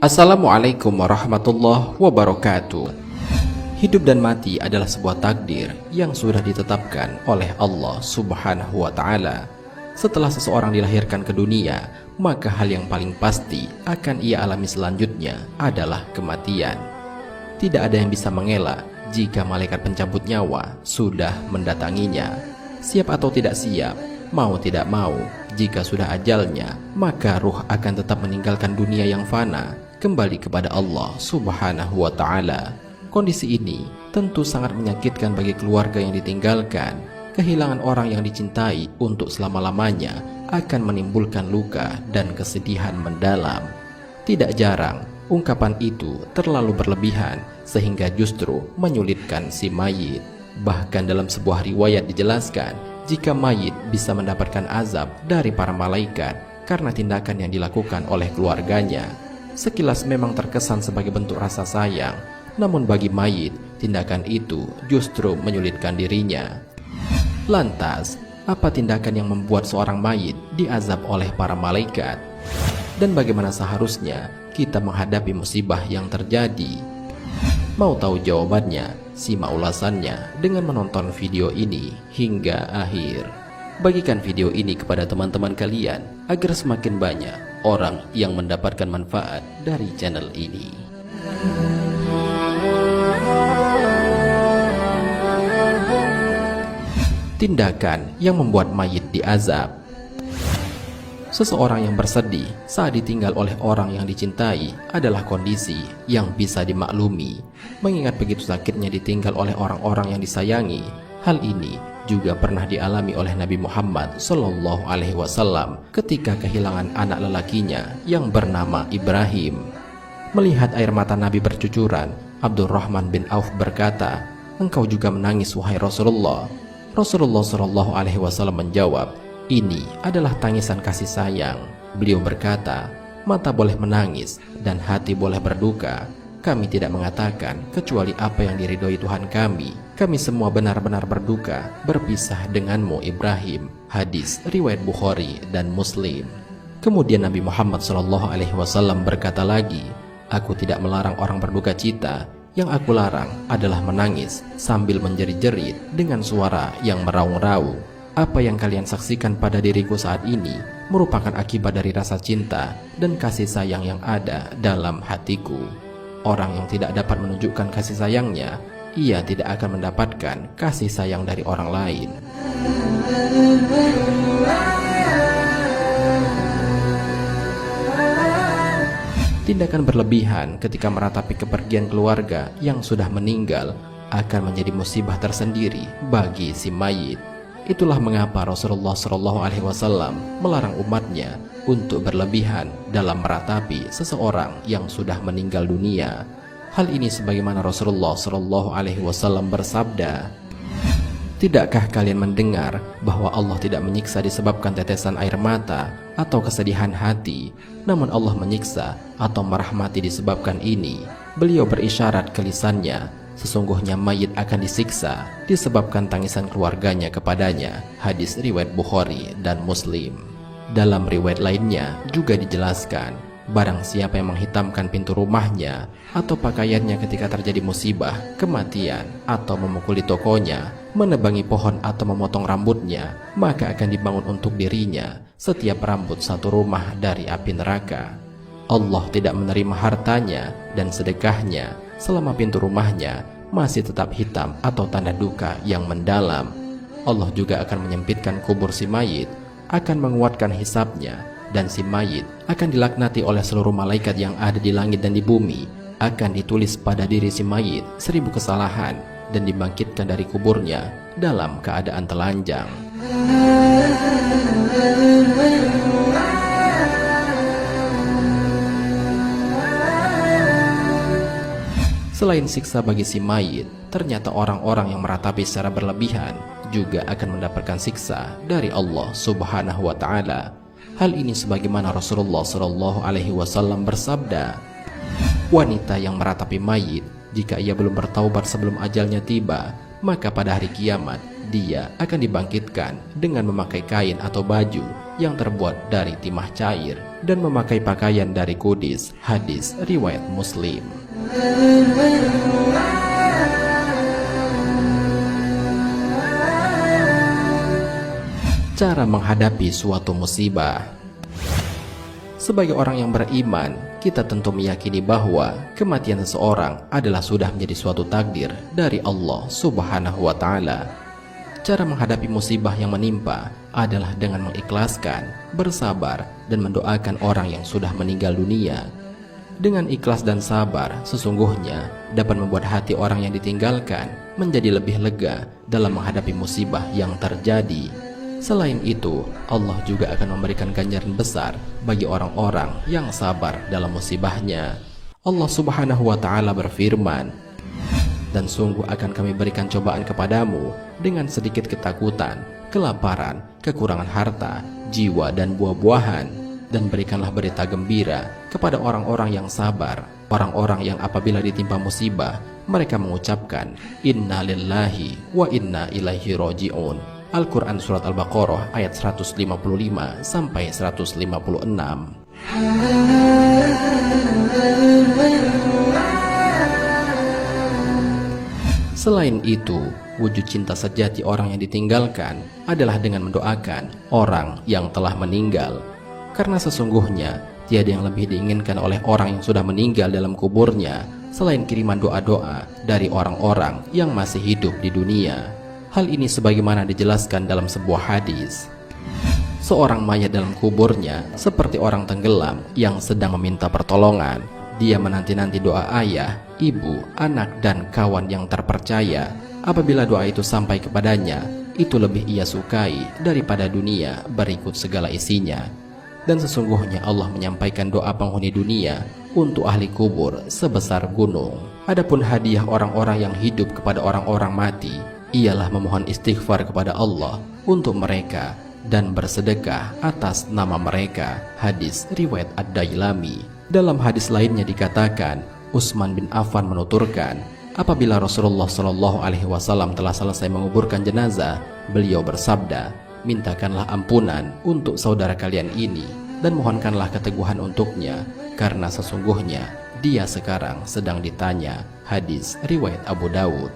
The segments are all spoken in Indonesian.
Assalamualaikum warahmatullahi wabarakatuh. Hidup dan mati adalah sebuah takdir yang sudah ditetapkan oleh Allah Subhanahu wa Ta'ala. Setelah seseorang dilahirkan ke dunia, maka hal yang paling pasti akan ia alami selanjutnya adalah kematian. Tidak ada yang bisa mengelak jika malaikat pencabut nyawa sudah mendatanginya. Siap atau tidak siap, mau tidak mau, jika sudah ajalnya, maka ruh akan tetap meninggalkan dunia yang fana, kembali kepada Allah Subhanahu wa Ta'ala. Kondisi ini tentu sangat menyakitkan bagi keluarga yang ditinggalkan. Kehilangan orang yang dicintai untuk selama-lamanya akan menimbulkan luka dan kesedihan mendalam. Tidak jarang ungkapan itu terlalu berlebihan sehingga justru menyulitkan si mayit. Bahkan dalam sebuah riwayat dijelaskan, jika mayit bisa mendapatkan azab dari para malaikat karena tindakan yang dilakukan oleh keluarganya. Sekilas memang terkesan sebagai bentuk rasa sayang, namun bagi mayit, tindakan itu justru menyulitkan dirinya. Lantas, apa tindakan yang membuat seorang mayit diazab oleh para malaikat? Dan bagaimana seharusnya kita menghadapi musibah yang terjadi? Mau tahu jawabannya? Simak ulasannya dengan menonton video ini hingga akhir. Bagikan video ini kepada teman-teman kalian agar semakin banyak orang yang mendapatkan manfaat dari channel ini. Tindakan yang membuat mayit diazab. Seseorang yang bersedih saat ditinggal oleh orang yang dicintai adalah kondisi yang bisa dimaklumi. Mengingat begitu sakitnya ditinggal oleh orang-orang yang disayangi, hal ini juga pernah dialami oleh Nabi Muhammad SAW ketika kehilangan anak lelakinya yang bernama Ibrahim. Melihat air mata Nabi bercucuran, Abdurrahman bin Auf berkata, "Engkau juga menangis wahai Rasulullah." Rasulullah SAW menjawab, "Ini adalah tangisan kasih sayang." Beliau berkata, "Mata boleh menangis dan hati boleh berduka. Kami tidak mengatakan kecuali apa yang diridhoi Tuhan kami. Kami semua benar-benar berduka berpisah denganmu Ibrahim." Hadis riwayat Bukhari dan Muslim. Kemudian Nabi Muhammad SAW berkata lagi, "Aku tidak melarang orang berduka cita. Yang aku larang adalah menangis sambil menjerit-jerit dengan suara yang meraung-raung. Apa yang kalian saksikan pada diriku saat ini merupakan akibat dari rasa cinta dan kasih sayang yang ada dalam hatiku. Orang yang tidak dapat menunjukkan kasih sayangnya, ia tidak akan mendapatkan kasih sayang dari orang lain." Tindakan berlebihan ketika meratapi kepergian keluarga yang sudah meninggal akan menjadi musibah tersendiri bagi si mayit. Itulah mengapa Rasulullah SAW melarang umatnya untuk berlebihan dalam meratapi seseorang yang sudah meninggal dunia. Hal ini sebagaimana Rasulullah SAW bersabda, "Tidakkah kalian mendengar bahwa Allah tidak menyiksa disebabkan tetesan air mata atau kesedihan hati, namun Allah menyiksa atau merahmati disebabkan ini?" Beliau berisyarat ke lisannya, "Sesungguhnya mayit akan disiksa disebabkan tangisan keluarganya kepadanya." Hadis riwayat Bukhari dan Muslim. Dalam riwayat lainnya juga dijelaskan, barang siapa yang menghitamkan pintu rumahnya atau pakaiannya ketika terjadi musibah, kematian, atau memukuli tokonya, menebangi pohon atau memotong rambutnya, maka akan dibangun untuk dirinya setiap rambut satu rumah dari api neraka. Allah tidak menerima hartanya dan sedekahnya selama pintu rumahnya masih tetap hitam atau tanda duka yang mendalam. Allah juga akan menyempitkan kubur si mayit, akan menguatkan hisabnya, dan si mayit akan dilaknati oleh seluruh malaikat yang ada di langit dan di bumi. Akan ditulis pada diri si mayit 1000 kesalahan dan dibangkitkan dari kuburnya dalam keadaan telanjang. Selain siksa bagi si mayit, ternyata orang-orang yang meratapi secara berlebihan juga akan mendapatkan siksa dari Allah Subhanahu wa Ta'ala. Hal ini sebagaimana Rasulullah SAW bersabda, "Wanita yang meratapi mayit, jika ia belum bertaubat sebelum ajalnya tiba, maka pada hari kiamat dia akan dibangkitkan dengan memakai kain atau baju yang terbuat dari timah cair dan memakai pakaian dari kudis. Hadis riwayat Muslim. Cara menghadapi suatu musibah. Sebagai orang yang beriman, kita tentu meyakini bahwa kematian seseorang adalah sudah menjadi suatu takdir dari Allah Subhanahu wa Ta'ala. Cara menghadapi musibah yang menimpa adalah dengan mengikhlaskan, bersabar, dan mendoakan orang yang sudah meninggal dunia. Dengan ikhlas dan sabar, sesungguhnya dapat membuat hati orang yang ditinggalkan menjadi lebih lega dalam menghadapi musibah yang terjadi. Selain itu, Allah juga akan memberikan ganjaran besar bagi orang-orang yang sabar dalam musibahnya. Allah Subhanahu wa Ta'ala berfirman, "Dan sungguh akan kami berikan cobaan kepadamu dengan sedikit ketakutan, kelaparan, kekurangan harta, jiwa, dan buah-buahan. Dan berikanlah berita gembira kepada orang-orang yang sabar, orang-orang yang apabila ditimpa musibah, mereka mengucapkan, Inna lillahi wa inna ilaihi roji'un." Al-Quran Surat Al-Baqarah ayat 155 sampai 156. Selain itu, wujud cinta sejati orang yang ditinggalkan adalah dengan mendoakan orang yang telah meninggal. Karena sesungguhnya tiada yang lebih diinginkan oleh orang yang sudah meninggal dalam kuburnya selain kiriman doa-doa dari orang-orang yang masih hidup di dunia. Hal ini sebagaimana dijelaskan dalam sebuah hadis. Seorang mayat dalam kuburnya seperti orang tenggelam yang sedang meminta pertolongan. Dia menanti-nanti doa ayah, ibu, anak, dan kawan yang terpercaya. Apabila doa itu sampai kepadanya, itu lebih ia sukai daripada dunia berikut segala isinya. Dan sesungguhnya Allah menyampaikan doa penghuni dunia untuk ahli kubur sebesar gunung. Adapun hadiah orang-orang yang hidup kepada orang-orang mati ialah memohon istighfar kepada Allah untuk mereka dan bersedekah atas nama mereka. Hadis riwayat Ad-Dailami. Dalam hadis lainnya dikatakan, Utsman bin Affan menuturkan, apabila Rasulullah SAW telah selesai menguburkan jenazah, beliau bersabda, mintakanlah ampunan untuk saudara kalian ini dan mohonkanlah keteguhan untuknya, karena sesungguhnya dia sekarang sedang ditanya. Hadis riwayat Abu Dawud.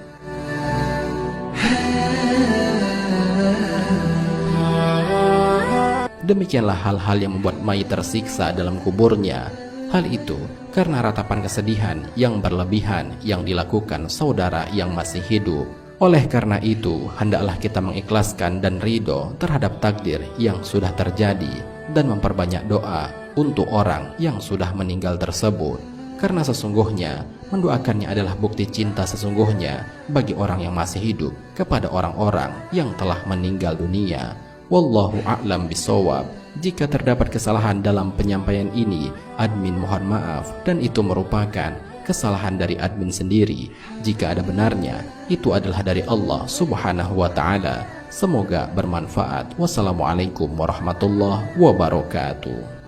Demikianlah hal-hal yang membuat mayit tersiksa dalam kuburnya. Hal itu karena ratapan kesedihan yang berlebihan yang dilakukan saudara yang masih hidup. Oleh karena itu, hendaklah kita mengikhlaskan dan ridho terhadap takdir yang sudah terjadi dan memperbanyak doa untuk orang yang sudah meninggal tersebut. Karena sesungguhnya mendoakannya adalah bukti cinta sesungguhnya bagi orang yang masih hidup kepada orang-orang yang telah meninggal dunia. Wallahu a'lam bishawab. Jika terdapat kesalahan dalam penyampaian ini, admin mohon maaf, dan itu merupakan kesalahan dari admin sendiri. Jika ada benarnya, itu adalah dari Allah Subhanahu wa Ta'ala. Semoga bermanfaat. Wassalamualaikum warahmatullahi wabarakatuh.